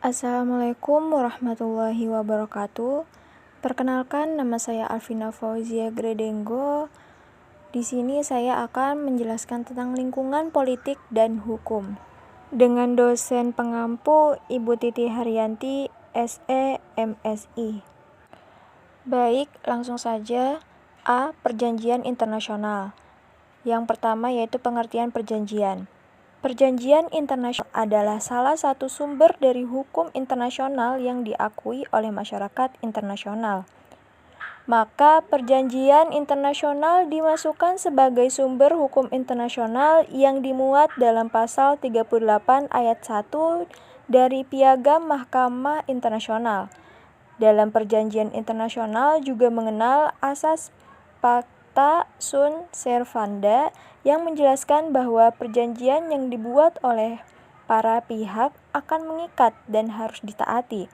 Assalamualaikum warahmatullahi wabarakatuh. Perkenalkan, nama saya Alvina Fauzia Gredenggo. Di sini saya akan menjelaskan tentang lingkungan politik dan hukum dengan dosen pengampu Ibu Titi Haryanti, SE, MSI. Baik, langsung saja. A. Perjanjian internasional. Yang pertama yaitu pengertian perjanjian. Perjanjian internasional adalah salah satu sumber dari hukum internasional yang diakui oleh masyarakat internasional. Maka perjanjian internasional dimasukkan sebagai sumber hukum internasional yang dimuat dalam pasal 38 ayat 1 dari Piagam Mahkamah Internasional. Dalam perjanjian internasional juga mengenal asas Pacta sunt servanda yang menjelaskan bahwa perjanjian yang dibuat oleh para pihak akan mengikat dan harus ditaati.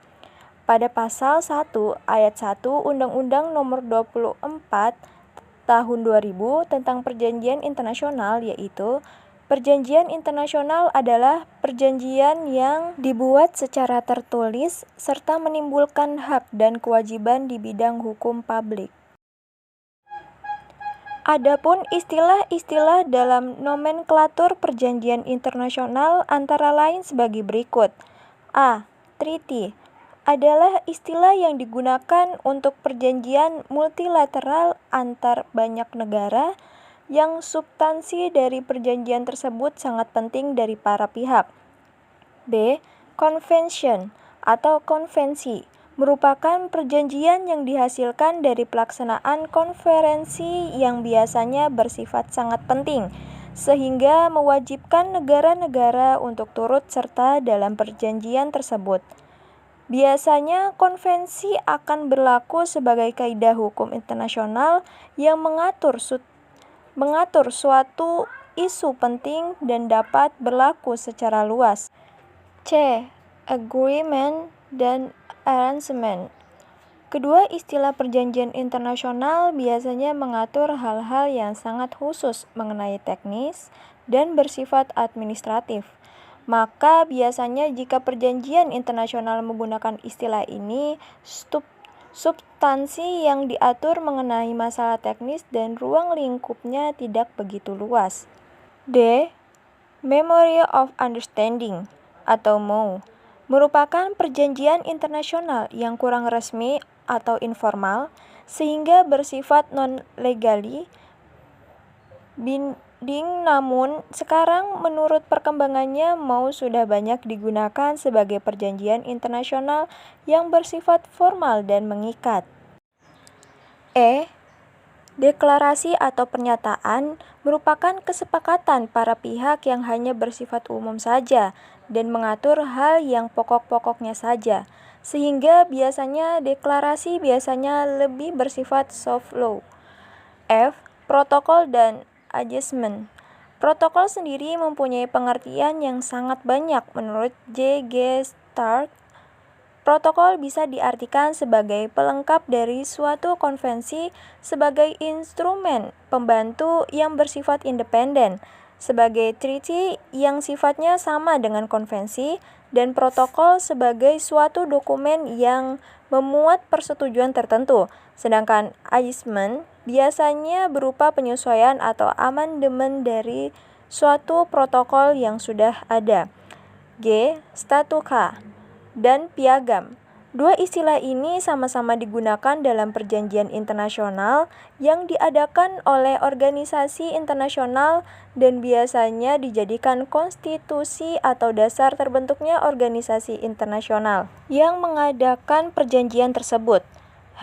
Pada pasal 1 ayat 1 Undang-Undang Nomor 24 Tahun 2000 tentang Perjanjian Internasional, yaitu perjanjian internasional adalah perjanjian yang dibuat secara tertulis serta menimbulkan hak dan kewajiban di bidang hukum publik. Adapun istilah-istilah dalam nomenklatur perjanjian internasional antara lain sebagai berikut. A. Treaty adalah istilah yang digunakan untuk perjanjian multilateral antar banyak negara yang substansi dari perjanjian tersebut sangat penting dari para pihak. B. Convention atau konvensi merupakan perjanjian yang dihasilkan dari pelaksanaan konferensi yang biasanya bersifat sangat penting, sehingga mewajibkan negara-negara untuk turut serta dalam perjanjian tersebut. Biasanya konvensi akan berlaku sebagai kaidah hukum internasional yang mengatur suatu isu penting dan dapat berlaku secara luas. C. Agreement dan arrangement. Kedua istilah perjanjian internasional biasanya mengatur hal-hal yang sangat khusus mengenai teknis dan bersifat administratif. Maka biasanya jika perjanjian internasional menggunakan istilah ini, substansi yang diatur mengenai masalah teknis dan ruang lingkupnya tidak begitu luas. D. Memorandum of Understanding atau MOU merupakan perjanjian internasional yang kurang resmi atau informal, sehingga bersifat non-legally binding. Namun sekarang menurut perkembangannya MOU sudah banyak digunakan sebagai perjanjian internasional yang bersifat formal dan mengikat. E. Deklarasi atau pernyataan merupakan kesepakatan para pihak yang hanya bersifat umum saja dan mengatur hal yang pokok-pokoknya saja, sehingga biasanya deklarasi biasanya lebih bersifat soft law. F. Protokol dan adjustment. Protokol sendiri mempunyai pengertian yang sangat banyak menurut J. G. Stark. Protokol bisa diartikan sebagai pelengkap dari suatu konvensi, sebagai instrumen pembantu yang bersifat independen, sebagai treaty yang sifatnya sama dengan konvensi, dan protokol sebagai suatu dokumen yang memuat persetujuan tertentu. Sedangkan adjustment biasanya berupa penyesuaian atau amandemen dari suatu protokol yang sudah ada. G. Statuta dan piagam. Dua istilah ini sama-sama digunakan dalam perjanjian internasional yang diadakan oleh organisasi internasional dan biasanya dijadikan konstitusi atau dasar terbentuknya organisasi internasional yang mengadakan perjanjian tersebut.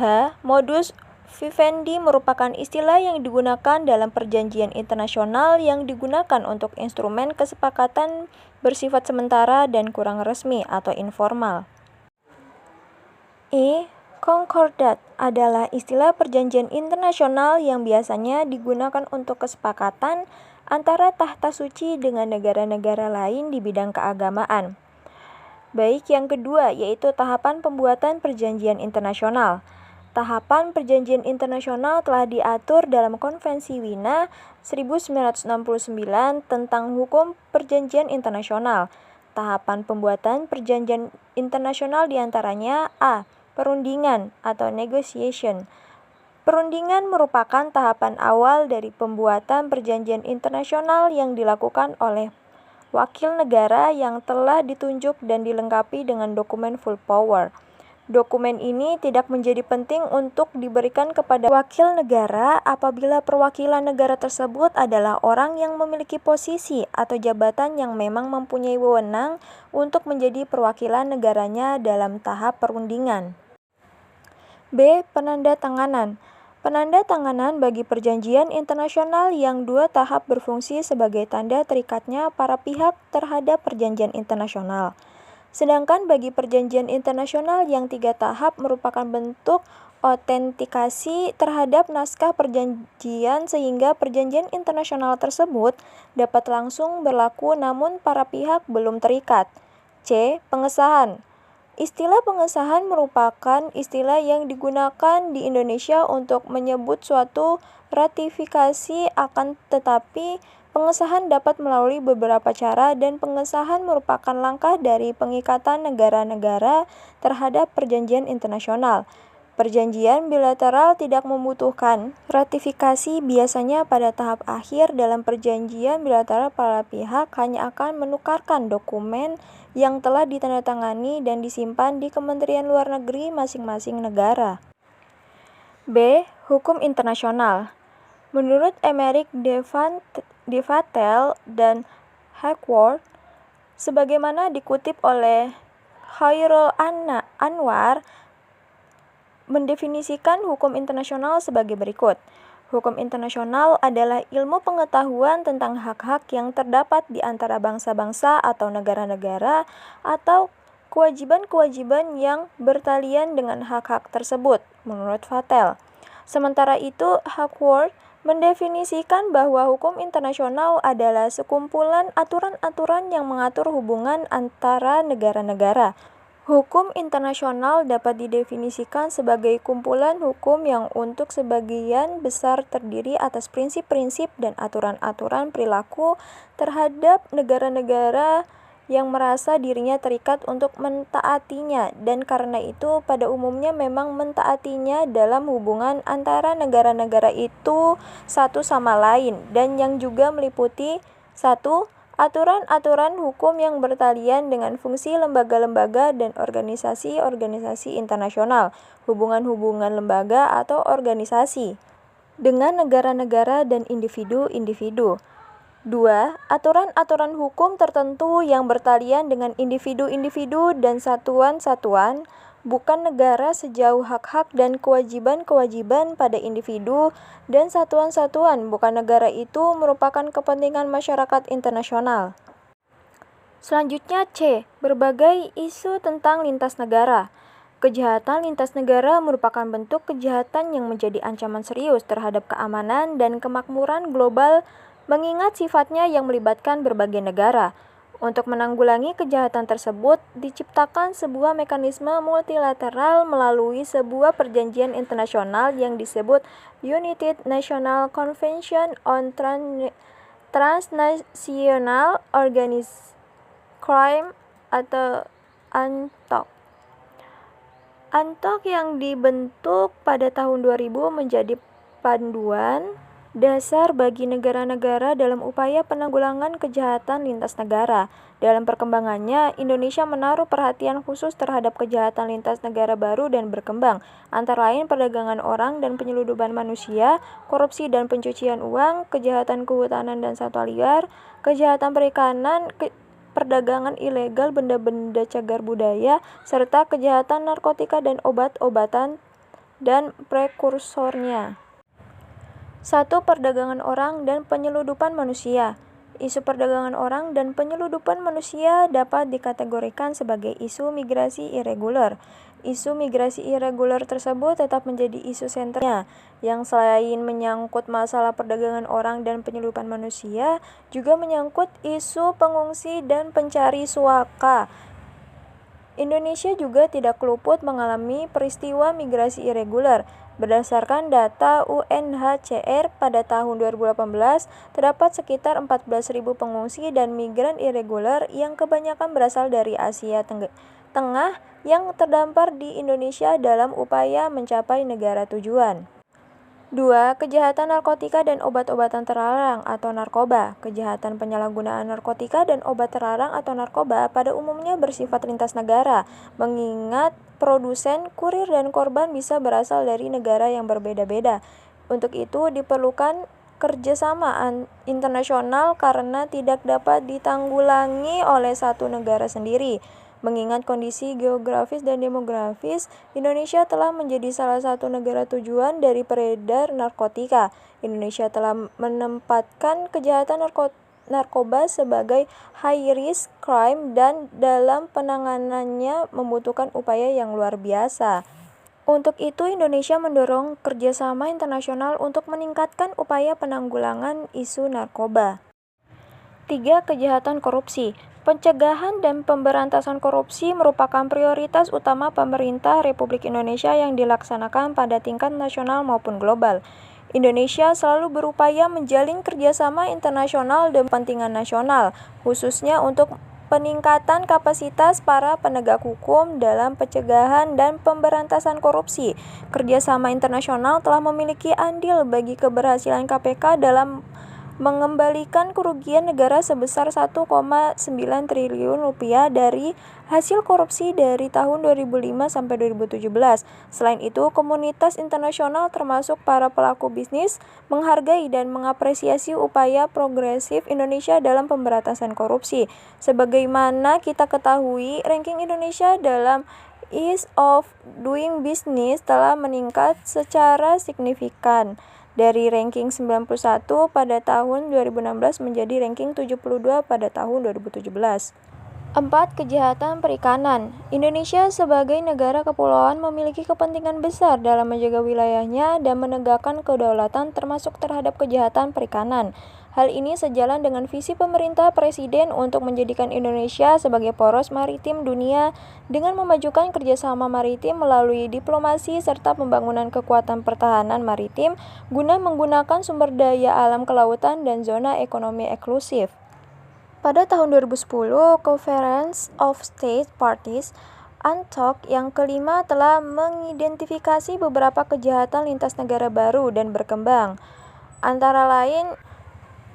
H. Modus vivendi merupakan istilah yang digunakan dalam perjanjian internasional yang digunakan untuk instrumen kesepakatan bersifat sementara dan kurang resmi atau informal. I. Concordat adalah istilah perjanjian internasional yang biasanya digunakan untuk kesepakatan antara tahta suci dengan negara-negara lain di bidang keagamaan. Baik, yang kedua yaitu tahapan pembuatan perjanjian internasional. Tahapan perjanjian internasional telah diatur dalam Konvensi Wina 1969 tentang hukum perjanjian internasional. Tahapan pembuatan perjanjian internasional diantaranya A. Perundingan atau negotiation. Perundingan merupakan tahapan awal dari pembuatan perjanjian internasional yang dilakukan oleh wakil negara yang telah ditunjuk dan dilengkapi dengan dokumen full power. Dokumen ini tidak menjadi penting untuk diberikan kepada wakil negara apabila perwakilan negara tersebut adalah orang yang memiliki posisi atau jabatan yang memang mempunyai wewenang untuk menjadi perwakilan negaranya dalam tahap perundingan. B. Penandatanganan. Penandatanganan bagi perjanjian internasional yang dua tahap berfungsi sebagai tanda terikatnya para pihak terhadap perjanjian internasional. Sedangkan bagi perjanjian internasional yang 3 tahap merupakan bentuk autentikasi terhadap naskah perjanjian sehingga perjanjian internasional tersebut dapat langsung berlaku namun para pihak belum terikat. C. Pengesahan. Istilah pengesahan merupakan istilah yang digunakan di Indonesia untuk menyebut suatu ratifikasi, akan tetapi pengesahan dapat melalui beberapa cara dan pengesahan merupakan langkah dari pengikatan negara-negara terhadap perjanjian internasional. Perjanjian bilateral tidak membutuhkan ratifikasi. Biasanya pada tahap akhir dalam perjanjian bilateral para pihak hanya akan menukarkan dokumen yang telah ditandatangani dan disimpan di Kementerian Luar Negeri masing-masing negara. B. Hukum internasional. Menurut Emerick DeVatel dan Hackworth, sebagaimana dikutip oleh Khairul Anwar, mendefinisikan hukum internasional sebagai berikut. Hukum internasional adalah ilmu pengetahuan tentang hak-hak yang terdapat di antara bangsa-bangsa atau negara-negara atau kewajiban-kewajiban yang bertalian dengan hak-hak tersebut, menurut Vatel. Sementara itu, Hackworth mendefinisikan bahwa hukum internasional adalah sekumpulan aturan-aturan yang mengatur hubungan antara negara-negara. Hukum internasional dapat didefinisikan sebagai kumpulan hukum yang untuk sebagian besar terdiri atas prinsip-prinsip dan aturan-aturan perilaku terhadap negara-negara yang merasa dirinya terikat untuk mentaatinya, dan karena itu pada umumnya memang mentaatinya dalam hubungan antara negara-negara itu satu sama lain, dan yang juga meliputi 1. Aturan-aturan hukum yang bertalian dengan fungsi lembaga-lembaga dan organisasi-organisasi internasional, hubungan-hubungan lembaga atau organisasi dengan negara-negara dan individu-individu. 2. Aturan-aturan hukum tertentu yang bertalian dengan individu-individu dan satuan-satuan, bukan negara sejauh hak-hak dan kewajiban-kewajiban pada individu dan satuan-satuan, bukan negara itu merupakan kepentingan masyarakat internasional. Selanjutnya C. Berbagai isu tentang lintas negara. Kejahatan lintas negara merupakan bentuk kejahatan yang menjadi ancaman serius terhadap keamanan dan kemakmuran global mengingat sifatnya yang melibatkan berbagai negara. Untuk menanggulangi kejahatan tersebut, diciptakan sebuah mekanisme multilateral melalui sebuah perjanjian internasional yang disebut United Nations Convention on Transnational Organized Crime atau UNTOC. UNTOC yang dibentuk pada tahun 2000 menjadi panduan dasar bagi negara-negara dalam upaya penanggulangan kejahatan lintas negara. Dalam perkembangannya, Indonesia menaruh perhatian khusus terhadap kejahatan lintas negara baru dan berkembang, antara lain perdagangan orang dan penyeludupan manusia, korupsi dan pencucian uang, kejahatan kehutanan dan satwa liar, kejahatan perikanan, perdagangan ilegal benda-benda cagar budaya, serta kejahatan narkotika dan obat-obatan dan prekursornya. 1. Perdagangan orang dan penyeludupan manusia. Isu perdagangan orang dan penyeludupan manusia dapat dikategorikan sebagai isu migrasi irregular. Isu migrasi irregular tersebut tetap menjadi isu sentralnya, yang selain menyangkut masalah perdagangan orang dan penyeludupan manusia, juga menyangkut isu pengungsi dan pencari suaka. Indonesia juga tidak luput mengalami peristiwa migrasi irregular. Berdasarkan data UNHCR pada tahun 2018, terdapat sekitar 14.000 pengungsi dan migran irregular yang kebanyakan berasal dari Asia Tengah yang terdampar di Indonesia dalam upaya mencapai negara tujuan. 2. Kejahatan narkotika dan obat-obatan terlarang atau narkoba. Kejahatan penyalahgunaan narkotika dan obat terlarang atau narkoba pada umumnya bersifat lintas negara, mengingat produsen, kurir, dan korban bisa berasal dari negara yang berbeda-beda. Untuk itu diperlukan kerjasama internasional karena tidak dapat ditanggulangi oleh satu negara sendiri. Mengingat kondisi geografis dan demografis, Indonesia telah menjadi salah satu negara tujuan dari peredar narkotika. Indonesia telah menempatkan kejahatan narkoba sebagai high risk crime dan dalam penanganannya membutuhkan upaya yang luar biasa. Untuk itu, Indonesia mendorong kerjasama internasional untuk meningkatkan upaya penanggulangan isu narkoba. 3. Kejahatan korupsi. Pencegahan dan pemberantasan korupsi merupakan prioritas utama pemerintah Republik Indonesia yang dilaksanakan pada tingkat nasional maupun global. Indonesia selalu berupaya menjalin kerjasama internasional dan kepentingan nasional, khususnya untuk peningkatan kapasitas para penegak hukum dalam pencegahan dan pemberantasan korupsi. Kerjasama internasional telah memiliki andil bagi keberhasilan KPK dalam mengembalikan kerugian negara sebesar 1,9 triliun rupiah dari hasil korupsi dari tahun 2005 sampai 2017. Selain itu, komunitas internasional termasuk para pelaku bisnis menghargai dan mengapresiasi upaya progresif Indonesia dalam pemberantasan korupsi. Sebagaimana kita ketahui, ranking Indonesia dalam Ease of Doing Business telah meningkat secara signifikan dari ranking 91 pada tahun 2016 menjadi ranking 72 pada tahun 2017. 4. Kejahatan perikanan. Indonesia sebagai negara kepulauan memiliki kepentingan besar dalam menjaga wilayahnya dan menegakkan kedaulatan termasuk terhadap kejahatan perikanan. Hal ini sejalan dengan visi pemerintah Presiden untuk menjadikan Indonesia sebagai poros maritim dunia dengan memajukan kerjasama maritim melalui diplomasi serta pembangunan kekuatan pertahanan maritim guna menggunakan sumber daya alam kelautan dan zona ekonomi eksklusif. Pada tahun 2010, Conference of State Parties UNCTAD yang kelima telah mengidentifikasi beberapa kejahatan lintas negara baru dan berkembang, antara lain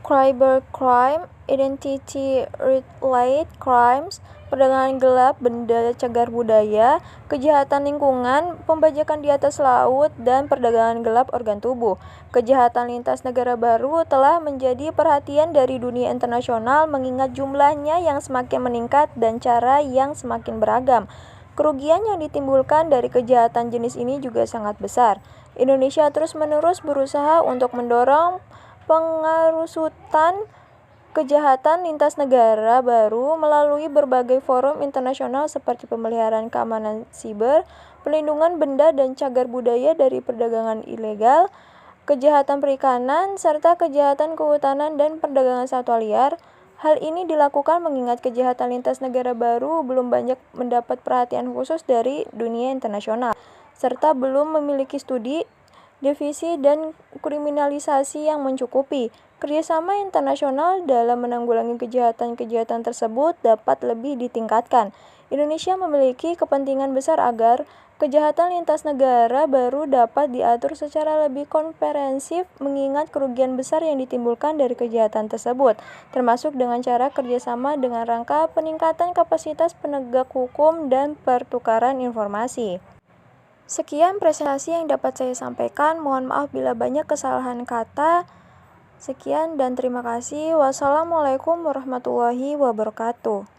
cybercrime, identity-related crimes, perdagangan gelap benda cagar budaya, kejahatan lingkungan, pembajakan di atas laut, dan perdagangan gelap organ tubuh. Kejahatan lintas negara baru telah menjadi perhatian dari dunia internasional mengingat jumlahnya yang semakin meningkat dan cara yang semakin beragam. Kerugian yang ditimbulkan dari kejahatan jenis ini juga sangat besar. Indonesia terus-menerus berusaha untuk mendorong pengarusutan kejahatan lintas negara baru melalui berbagai forum internasional seperti pemeliharaan keamanan siber, pelindungan benda dan cagar budaya dari perdagangan ilegal, kejahatan perikanan, serta kejahatan kehutanan dan perdagangan satwa liar. Hal ini dilakukan mengingat kejahatan lintas negara baru belum banyak mendapat perhatian khusus dari dunia internasional, serta belum memiliki studi, definisi, dan kriminalisasi yang mencukupi. Kerjasama internasional dalam menanggulangi kejahatan-kejahatan tersebut dapat lebih ditingkatkan. Indonesia memiliki kepentingan besar agar kejahatan lintas negara baru dapat diatur secara lebih komprehensif mengingat kerugian besar yang ditimbulkan dari kejahatan tersebut, termasuk dengan cara kerjasama dengan rangka peningkatan kapasitas penegak hukum dan pertukaran informasi. Sekian presentasi yang dapat saya sampaikan. Mohon maaf bila banyak kesalahan kata. Sekian dan terima kasih. Wassalamualaikum warahmatullahi wabarakatuh.